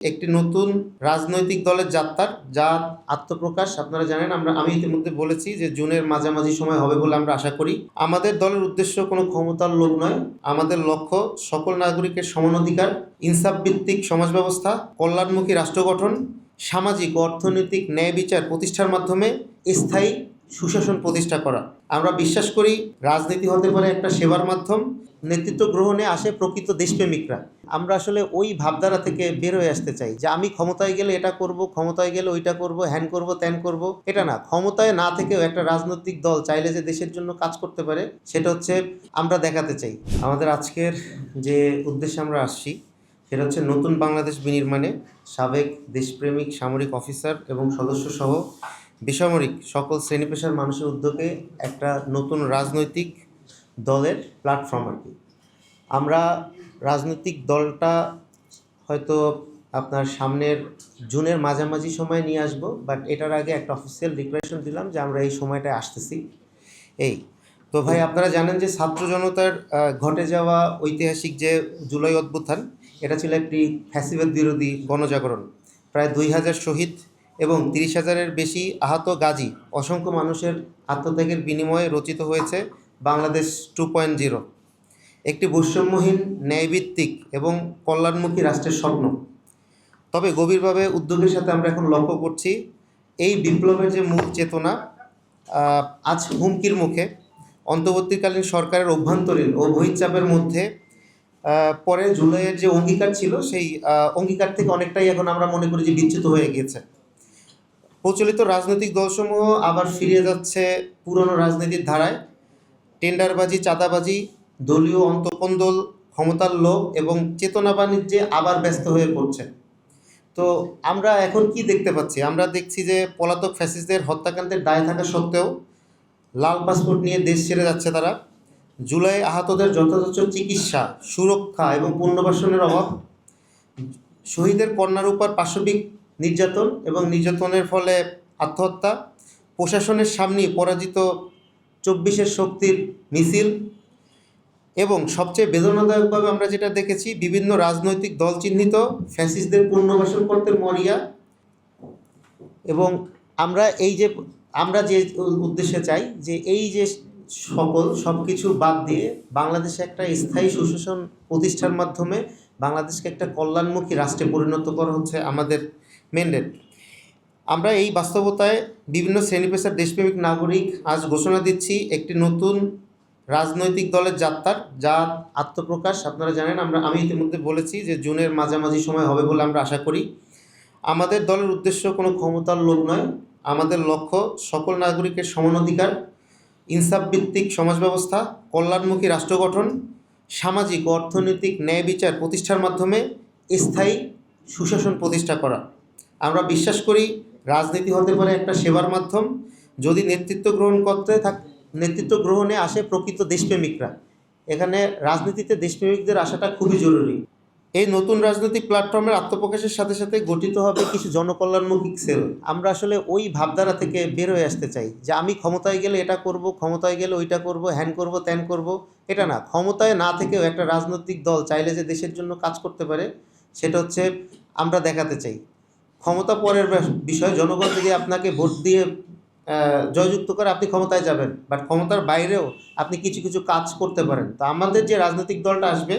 একটি নতুন রাজনৈতিক দলের যাত্রার যা আত্মপ্রকাশ আপনারা জানেন। আমি ইতিমধ্যে বলেছি যে জুনের মাঝামাঝি সময় হবে বলে আমরা আশা করি। আমাদের দলের উদ্দেশ্য কোনো ক্ষমতার লোভ নয়। আমাদের লক্ষ্য সকল নাগরিকের সমান অধিকার, ইনসাফ ভিত্তিক সমাজ ব্যবস্থা, কল্যাণমুখী রাষ্ট্র গঠন, সামাজিক ও অর্থনৈতিক ন্যায় বিচার প্রতিষ্ঠার মাধ্যমে স্থায়ী সুশাসন প্রতিষ্ঠা করা। আমরা বিশ্বাস করি রাজনীতি হতে পারে একটা সেবার মাধ্যম। নেতৃত্ব গ্রহণে আসে প্রকৃত দেশপ্রেমিকরা। আমরা আসলে ওই ভাবধারা থেকে বের হয়ে আসতে চাই যে আমি ক্ষমতায় গেলে এটা করব, ক্ষমতায় গেলে ওইটা করব, হ্যান করব, ত্যান করব। এটা না, ক্ষমতায় না থেকেও একটা রাজনৈতিক দল চাইলে যে দেশের জন্য কাজ করতে পারে সেটা হচ্ছে আমরা দেখাতে চাই। আমাদের আজকের যে উদ্দেশ্যে আমরা আসছি সেটা হচ্ছে নতুন বাংলাদেশ বিনির্মাণে সাবেক দেশপ্রেমিক সামরিক অফিসার এবং সদস্য সহ বেসামরিক সকল শ্রেণী পেশার মানুষের উদ্যোগে একটা নতুন রাজনৈতিক দলের প্ল্যাটফর্ম আর কি। আমরা রাজনৈতিক দলটা হয়তো আপনার সামনের জুনের মাঝামাঝি সময় নিয়ে আসবো, বাট এটার আগে একটা অফিসিয়াল ডিক্লারেশন দিলাম যে আমরা এই সময়টায় আসতেছি। তো ভাই, আপনারা জানেন যে ছাত্র জনতার ঘটে যাওয়া ঐতিহাসিক যে জুলাই অভ্যুত্থান, এটা ছিল একটি ফ্যাসিবাদ বিরোধী গণজাগরণ। প্রায় 2000 শহীদ এবং 30,000-এর বেশি আহত গাজী, অসংখ্য মানুষের আত্মত্যাগের বিনিময়ে রচিত হয়েছে বাংলাদেশ 2.0, একটি বৈষম্যহীন, ন্যায়ভিত্তিক এবং কল্যাণমুখী রাষ্ট্রের স্বপ্ন। তবে গভীরভাবে উদ্যোগের সাথে আমরা এখন লক্ষ্য করছি এই বিপ্লবের যে মূল চেতনা আজ হুমকির মুখে। অন্তর্বর্তীকালীন সরকারের অভ্যন্তরীণ ও বহিঃচাপের মধ্যে পরে জুলাইয়ের যে অঙ্গীকার ছিল সেই অঙ্গীকার থেকে অনেকটাই এখন আমরা মনে করি যে বিচ্যুত হয়ে গিয়েছে। প্রচলিত রাজনৈতিক দলসমূহ আবার ফিরে যাচ্ছে পুরনো রাজনীতির ধারায়। টেন্ডারবাজি, চাঁদাবাজি, দলীয় অন্তঃকন্দল, ক্ষমতার লোভ এবং চেতনা বাণিজ্যে আবার ব্যস্ত হয়ে পড়ছে। তো আমরা এখন কি দেখতে পাচ্ছি? আমরা দেখছি যে পলাতক ফ্যাসিস্টদের হত্যাকাণ্ডের দায় থাকা সত্ত্বেও লাল পাসপোর্ট নিয়ে দেশ ছেড়ে যাচ্ছে তারা। জুলাই আহতদের যথাযথ চিকিৎসা, সুরক্ষা এবং পুনর্বাসনের অভাব, শহীদের কন্যার উপর পাশবিক নির্যাতন এবং নির্যাতনের ফলে আত্মহত্যা, প্রশাসনের সামনে পরাজিত 24-এর শক্তির মিছিল, এবং সবচেয়ে বেদনাদায়কভাবে আমরা যেটা দেখেছি বিভিন্ন রাজনৈতিক দল চিহ্নিত ফ্যাসিস্টদের পুনর্বাসন করতে মরিয়া। এবং আমরা যে উদ্দেশ্যে চাই যে এই যে সব কিছু বাদ দিয়ে বাংলাদেশে একটা স্থায়ী সুশাসন প্রতিষ্ঠার মাধ্যমে বাংলাদেশকে একটা কল্যাণমুখী রাষ্ট্রে পরিণত করা হচ্ছে আমাদের ম্যান্ডেট। আমরা এই বাস্তবতায় বিভিন্ন শ্রেণী পেশার দেশপ্রেমিক নাগরিক আজ ঘোষণা দিচ্ছি একটি নতুন রাজনৈতিক দলের যাত্রার যা আত্মপ্রকাশ আপনারা জানেন। আমি ইতিমধ্যে বলেছি যে জুনের মাঝামাঝি সময় হবে বলে আমরা আশা করি। আমাদের দলের উদ্দেশ্য কোনো ক্ষমতার লোভ নয়। আমাদের লক্ষ্য সকল নাগরিকের সমান অধিকার, ইনসাফ ভিত্তিক সমাজ ব্যবস্থা, কল্যাণমুখী রাষ্ট্র গঠন, সামাজিক ও অর্থনৈতিক ন্যায় বিচার প্রতিষ্ঠার মাধ্যমে স্থায়ী সুশাসন প্রতিষ্ঠা করা। আমরা বিশ্বাস করি রাজনীতি হতে পারে একটা সেবার মাধ্যম। যদি নেতৃত্ব গ্রহণে আসে প্রকৃত দেশপ্রেমিকরা। এখানে রাজনীতিতে দেশপ্রেমিকদের আসাটা খুবই জরুরি। এই নতুন রাজনৈতিক প্ল্যাটফর্মের আত্মপ্রকাশের সাথে সাথে গঠিত হবে কিছু জনকল্যাণমুখী সেল। আমরা আসলে ওই ভাবধারা থেকে বের হয়ে আসতে চাই যে আমি ক্ষমতায় গেলে এটা করব, ক্ষমতায় গেলে ওইটা করব, হ্যান করব, ত্যান করব। এটা না, ক্ষমতায় না থেকেও একটা রাজনৈতিক দল চাইলে যে দেশের জন্য কাজ করতে পারে সেটা হচ্ছে আমরা দেখাতে চাই। ক্ষমতা পরের বিষয়। জনগণ যদি আপনাকে ভোট দিয়ে জয়যুক্ত করে আপনি ক্ষমতায় যাবেন, বাট ক্ষমতার বাইরেও আপনি কিছু কিছু কাজ করতে পারেন। তো আমাদের যে রাজনৈতিক দলটা আসবে,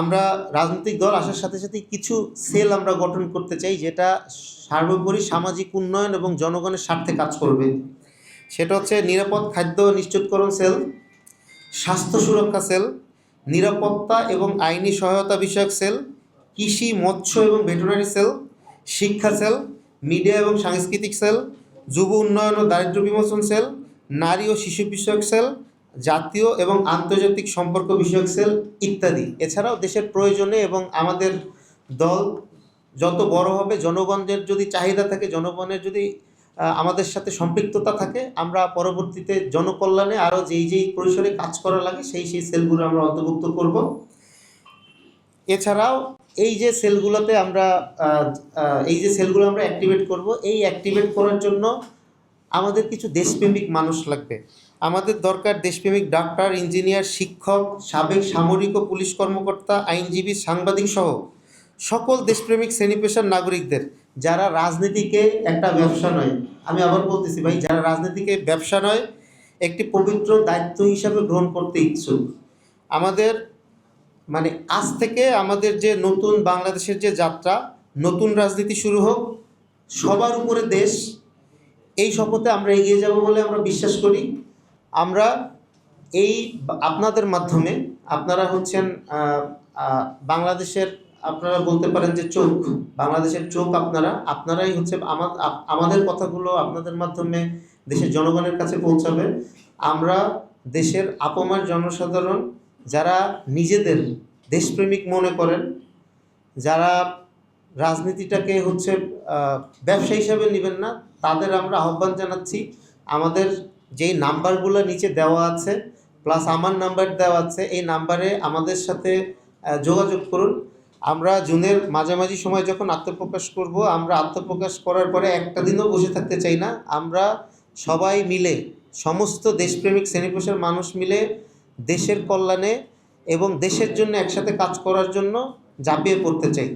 আমরা রাজনৈতিক দল আসার সাথে সাথে কিছু সেল আমরা গঠন করতে চাই যেটা সর্বোপরি সামাজিক উন্নয়ন এবং জনগণের স্বার্থে কাজ করবে। সেটা হচ্ছে নিরাপদ খাদ্য নিশ্চিতকরণ সেল, স্বাস্থ্য সুরক্ষা সেল, নিরাপত্তা এবং আইনি সহায়তা বিষয়ক সেল, কৃষি, মৎস্য এবং ভেটেরিনারি সেল, শিক্ষা সেল, মিডিয়া এবং সাংস্কৃতিক সেল, যুব উন্নয়ন ও দারিদ্র্য বিমোচন সেল, নারী ও শিশু বিষয়ক সেল, জাতীয় এবং আন্তর্জাতিক সম্পর্ক বিষয়ক সেল ইত্যাদি। এছাড়াও দেশের প্রয়োজনে এবং আমাদের দল যত বড় হবে, জনগণের যদি চাহিদা থাকে, জনগণের যদি আমাদের সাথে সম্পৃক্ততা থাকে, আমরা পরবর্তীতে জনকল্যাণে আরও যেই পরিসরে কাজ করা লাগে সেই সেলগুলো আমরা অন্তর্ভুক্ত করব। এছাড়াও এই যে সেলগুলো আমরা অ্যাক্টিভেট করব, এই অ্যাক্টিভেট করার জন্য আমাদের কিছু দেশপ্রেমিক মানুষ লাগবে। আমাদের দরকার দেশপ্রেমিক ডাক্তার, ইঞ্জিনিয়ার, শিক্ষক, সাবেক সামরিক ও পুলিশ কর্মকর্তা, আইনজীবী, সাংবাদিক সহ সকল দেশপ্রেমিক শ্রেণী পেশার নাগরিকদের, যারা রাজনীতিকে একটা ব্যবসা নয়, আমি আবার বলতেছি ভাই, যারা রাজনীতিকে ব্যবসা নয় একটি পবিত্র দায়িত্ব হিসাবে গ্রহণ করতে ইচ্ছুক, আমাদের মানে আজ থেকে আমাদের যে নতুন বাংলাদেশের যে যাত্রা, নতুন রাজনীতি শুরু হোক, সবার উপরে দেশ, এই শপথে আমরা এগিয়ে যাব বলে আমরা বিশ্বাস করি। আমরা এই আপনাদের মাধ্যমে, আপনারা হচ্ছেন বাংলাদেশের, আপনারা বলতে পারেন যে চোখ, বাংলাদেশের চোখ আপনারাই হচ্ছে আমাদের কথাগুলো আপনাদের মাধ্যমে দেশের জনগণের কাছে পৌঁছাবে। আমরা দেশের আপামর জনসাধারণ যারা নিজেদের দেশপ্রেমিক মনে করেন, যারা রাজনীতিটাকে হচ্ছে ব্যবসা হিসাবে নেবেন না, তাদের আমরা আহ্বান জানাচ্ছি, আমাদের যেই নাম্বারগুলো নিচে দেওয়া আছে প্লাস আমার নাম্বার দেওয়া আছে, এই নাম্বারে আমাদের সাথে যোগাযোগ করুন। আমরা জুনের মাঝামাঝি সময় যখন আত্মপ্রকাশ করব, আমরা আত্মপ্রকাশ করার পরে একটা দিনও বসে থাকতে চাই না। আমরা সবাই মিলে, সমস্ত দেশপ্রেমিক শ্রেণীপেশার মানুষ মিলে দেশের কল্যাণে এবং দেশের জন্য একসাথে কাজ করার জন্য ঝাঁপিয়ে পড়তে চাই।